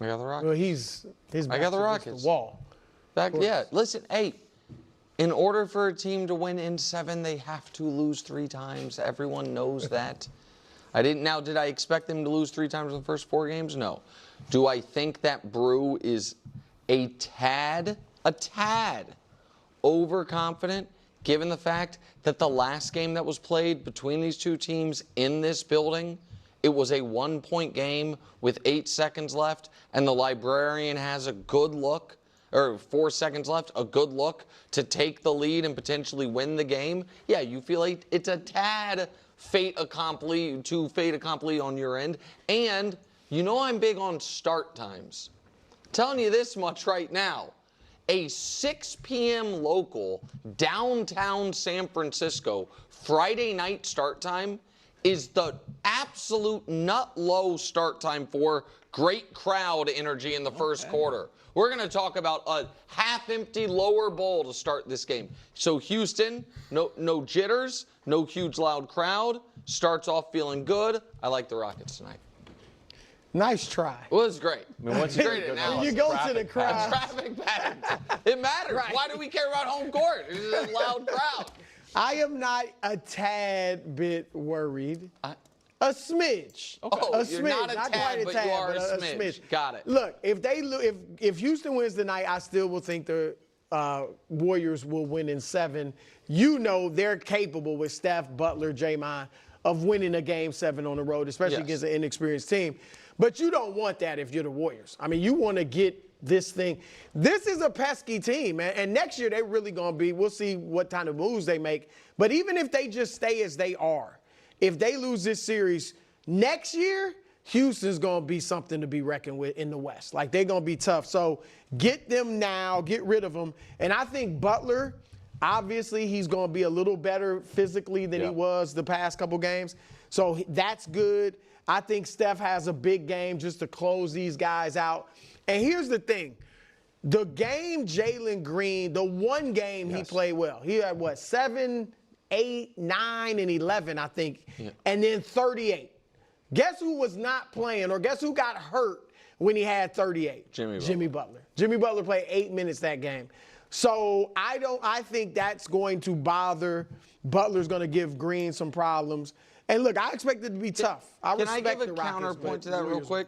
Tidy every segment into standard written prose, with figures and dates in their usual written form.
I got the Rockets. Well, his I got the back's against Rockets. The wall. Yeah, listen, hey, in order for a team to win in 7, they have to lose 3 times. Everyone knows that. Did I expect them to lose 3 times in the first 4 games? No. Do I think that Brew is a tad overconfident, given the fact that the last game that was played between these two teams in this building, it was a 1-point game with 8 seconds left, and the librarian has a good look, or 4 seconds left, a good look to take the lead and potentially win the game? Yeah, you feel like it's a tad fait accompli on your end. And you know I'm big on start times. Telling you this much right now. A 6 p.m. local downtown San Francisco Friday night start time is the absolute nut low start time for great crowd energy in the first quarter. We're going to talk about a half-empty lower bowl to start this game. So Houston, no jitters, no huge loud crowd, starts off feeling good. I like the Rockets tonight. Nice try. Well, it's great. I mean, It's great analysis. You go to the crowd. Traffic patterns. It matters. Right. Why do we care about home court? It's a loud crowd. I am not a tad bit worried. A smidge. Oh, a you're smidge. not a tad, quite but you are a smidge. Got it. Look, if Houston wins tonight, I still will think the Warriors will win in 7. You know they're capable with Steph, Butler, Draymond of winning a game 7 on the road, especially against an inexperienced team. But you don't want that if you're the Warriors. I mean, you want to get this thing. This is a pesky team, man. And next year they're really going to be, we'll see what kind of moves they make. But even if they just stay as they are, if they lose this series next year, Houston's going to be something to be reckoned with in the West. Like, they're going to be tough. So get them now, get rid of them. And I think Butler, obviously, he's going to be a little better physically than he was the past couple games. So that's good. I think Steph has a big game just to close these guys out. And here's the thing. The game Jalen Green, the one game he played well. He had, 7, 8, 9, and 11, I think, and then 38. Guess who was not playing, or guess who got hurt when he had 38? Jimmy Butler. Jimmy Butler played 8 minutes that game. So I think that's going to bother. Butler's going to give Green some problems. And look, I expect it to be tough. Can I give a counterpoint to that real quick?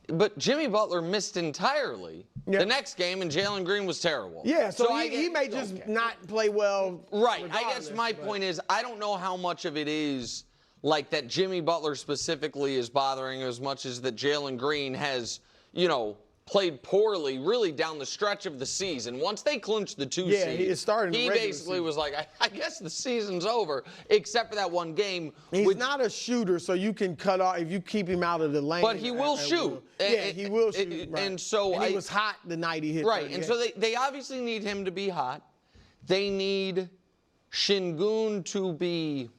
But Jimmy Butler missed entirely the next game, and Jalen Green was terrible. Yeah, so he may just not play well. Right. I guess my point is, I don't know how much of it is like that Jimmy Butler specifically is bothering as much as that Jalen Green has, played poorly really down the stretch of the season. Once they clinched the 2 seed, he basically was like, I guess the season's over, except for that one game. He's not a shooter, so you can cut off if you keep him out of the lane. But he will shoot. He will shoot. Right. And so he was hot the night he hit. Right, and so they obviously need him to be hot. They need Şengün to be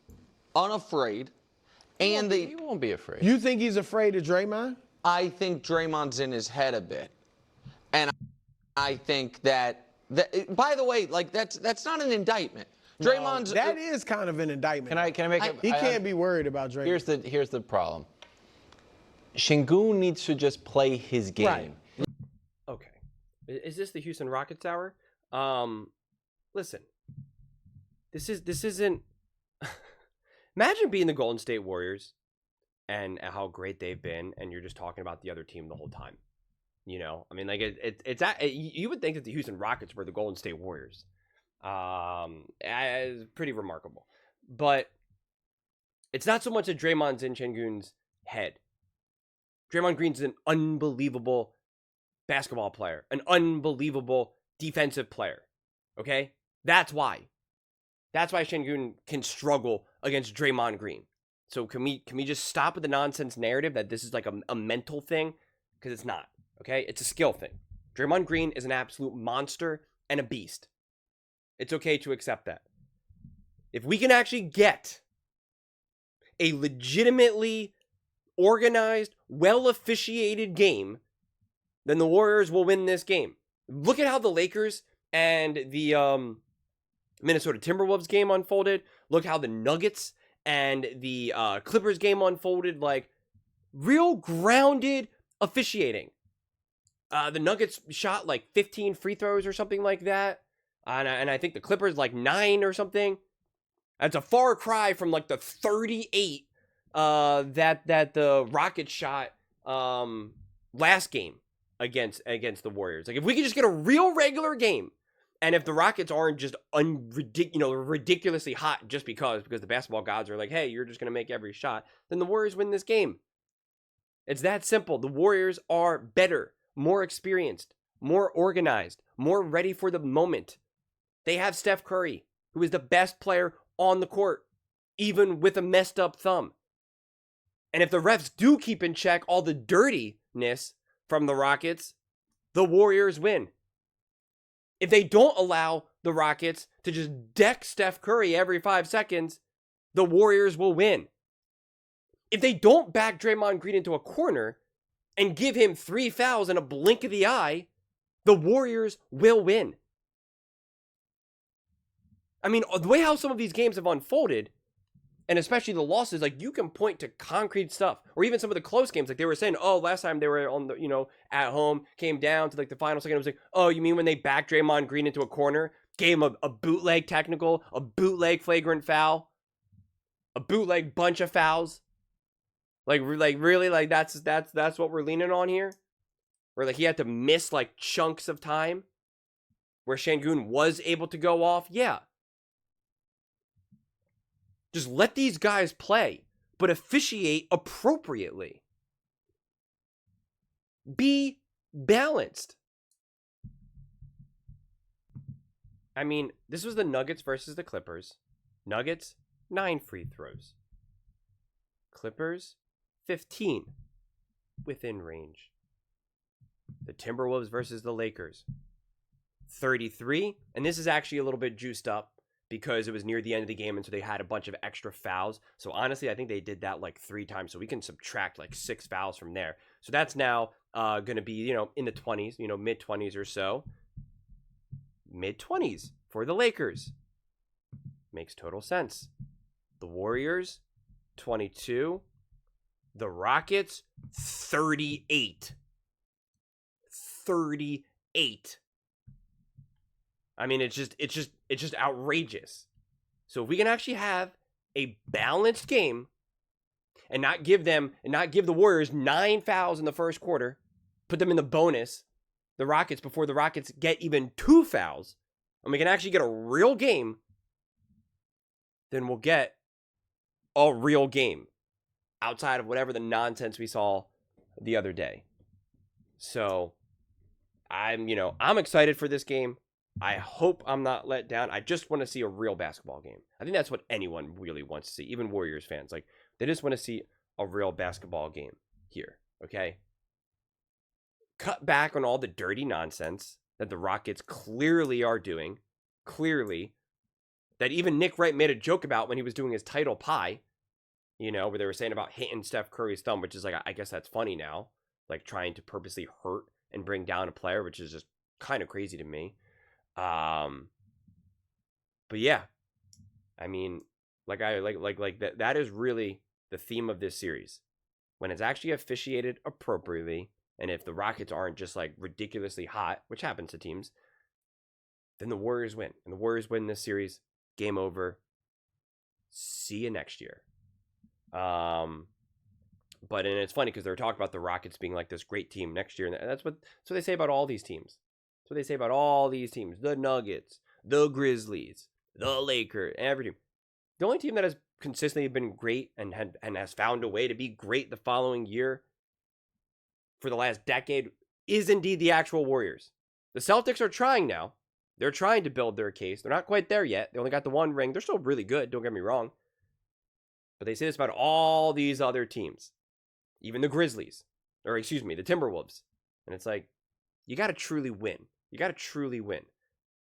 unafraid. And he won't be afraid. You think he's afraid of Draymond? I think Draymond's in his head a bit. And I think that by the way, like that's not an indictment. Draymond's that is kind of an indictment. Can I make he can't be worried about Draymond. Here's the problem. Şengün needs to just play his game. Right. Okay. Is this the Houston Rockets hour? Listen. This isn't imagine being the Golden State Warriors and how great they've been, and you're just talking about the other team the whole time. I mean, like you would think that the Houston Rockets were the Golden State Warriors. It's pretty remarkable, but it's not so much that Draymond's in Şengün's head. Draymond Green's an unbelievable basketball player, an unbelievable defensive player. Okay, that's why Şengün can struggle against Draymond Green. So can we just stop with the nonsense narrative that this is like a mental thing? Because it's not, okay? It's a skill thing. Draymond Green is an absolute monster and a beast. It's okay to accept that. If we can actually get a legitimately organized, well-officiated game, then the Warriors will win this game. Look at how the Lakers and the Minnesota Timberwolves game unfolded. Look how the Nuggets and the Clippers game unfolded. Like, real grounded officiating. The Nuggets shot like 15 free throws or something like that. And I think the Clippers like 9 or something. That's a far cry from like the 38 that the Rockets shot last game against the Warriors. Like if we could just get a real regular game, and if the Rockets aren't just ridiculously hot just because the basketball gods are like, hey, you're just gonna make every shot, then the Warriors win this game. It's that simple. The Warriors are better, more experienced, more organized, more ready for the moment. They have Steph Curry, who is the best player on the court, even with a messed up thumb. And if the refs do keep in check all the dirtiness from the Rockets, the Warriors win. If they don't allow the Rockets to just deck Steph Curry every 5 seconds, the Warriors will win. If they don't back Draymond Green into a corner and give him 3 fouls in a blink of the eye, the Warriors will win. I mean, the way how some of these games have unfolded, and especially the losses, like you can point to concrete stuff, or even some of the close games, like they were saying, oh, last time they were on the, at home, came down to like the final second, it was like, oh, you mean when they backed Draymond Green into a corner, gave him a bootleg technical, a bootleg flagrant foul, a bootleg bunch of fouls, like really, like that's what we're leaning on here, where like he had to miss like chunks of time, where Şengün was able to go off, yeah. Just let these guys play, but officiate appropriately. Be balanced. I mean, this was the Nuggets versus the Clippers. Nuggets, 9 free throws. Clippers, 15 within range. The Timberwolves versus the Lakers, 33. And this is actually a little bit juiced up, because it was near the end of the game, and so they had a bunch of extra fouls. So honestly, I think they did that like 3 times, so we can subtract like 6 fouls from there. So that's now going to be, in the 20s, mid-20s or so. Mid-20s for the Lakers. Makes total sense. The Warriors, 22. The Rockets, 38. 38. I mean, it's just outrageous. So if we can actually have a balanced game and not give the Warriors 9 fouls in the first quarter, put them in the bonus, the Rockets, before the Rockets get even 2 fouls, and we can actually get a real game, then we'll get a real game outside of whatever the nonsense we saw the other day. So I'm excited for this game. I hope I'm not let down. I just want to see a real basketball game. I think that's what anyone really wants to see, even Warriors fans. Like, they just want to see a real basketball game here, okay? Cut back on all the dirty nonsense that the Rockets clearly are doing. Clearly. That even Nick Wright made a joke about when he was doing his title pie, where they were saying about hitting Steph Curry's thumb, which is like, I guess that's funny now. Like, trying to purposely hurt and bring down a player, which is just kind of crazy to me. But yeah, I mean, that is really the theme of this series. When it's actually officiated appropriately, and if the Rockets aren't just like ridiculously hot, which happens to teams, then the Warriors win. And the Warriors win this series. Game over. See you next year. And it's funny because they're talking about the Rockets being like this great team next year, and that's what they say about all these teams. That's what they say about all these teams. The Nuggets, the Grizzlies, the Lakers, every team. The only team that has consistently been great and has found a way to be great the following year for the last decade is indeed the actual Warriors. The Celtics are trying now. They're trying to build their case. They're not quite there yet. They only got the 1 ring. They're still really good, don't get me wrong. But they say this about all these other teams. Even the Grizzlies. Or excuse me, the Timberwolves. And it's like, you got to truly win. You got to truly win.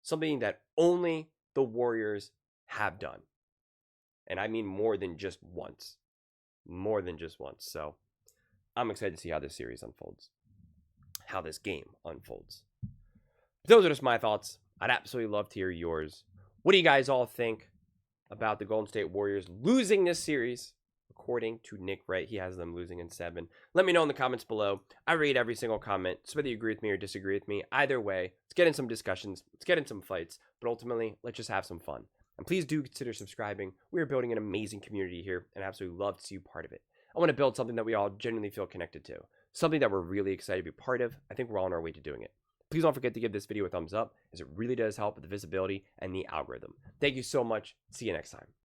Something that only the Warriors have done. And I mean more than just once. More than just once. So I'm excited to see how this series unfolds. How this game unfolds. Those are just my thoughts. I'd absolutely love to hear yours. What do you guys all think about the Golden State Warriors losing this series? according to Nick Wright, he has them losing in 7. Let me know in the comments below. I read every single comment, so whether you agree with me or disagree with me, either way, let's get in some discussions, let's get in some fights, but ultimately, let's just have some fun. And please do consider subscribing. We are building an amazing community here, and I absolutely love to see you part of it. I want to build something that we all genuinely feel connected to, something that we're really excited to be part of. I think we're all on our way to doing it. Please don't forget to give this video a thumbs up, as it really does help with the visibility and the algorithm. Thank you so much. See you next time.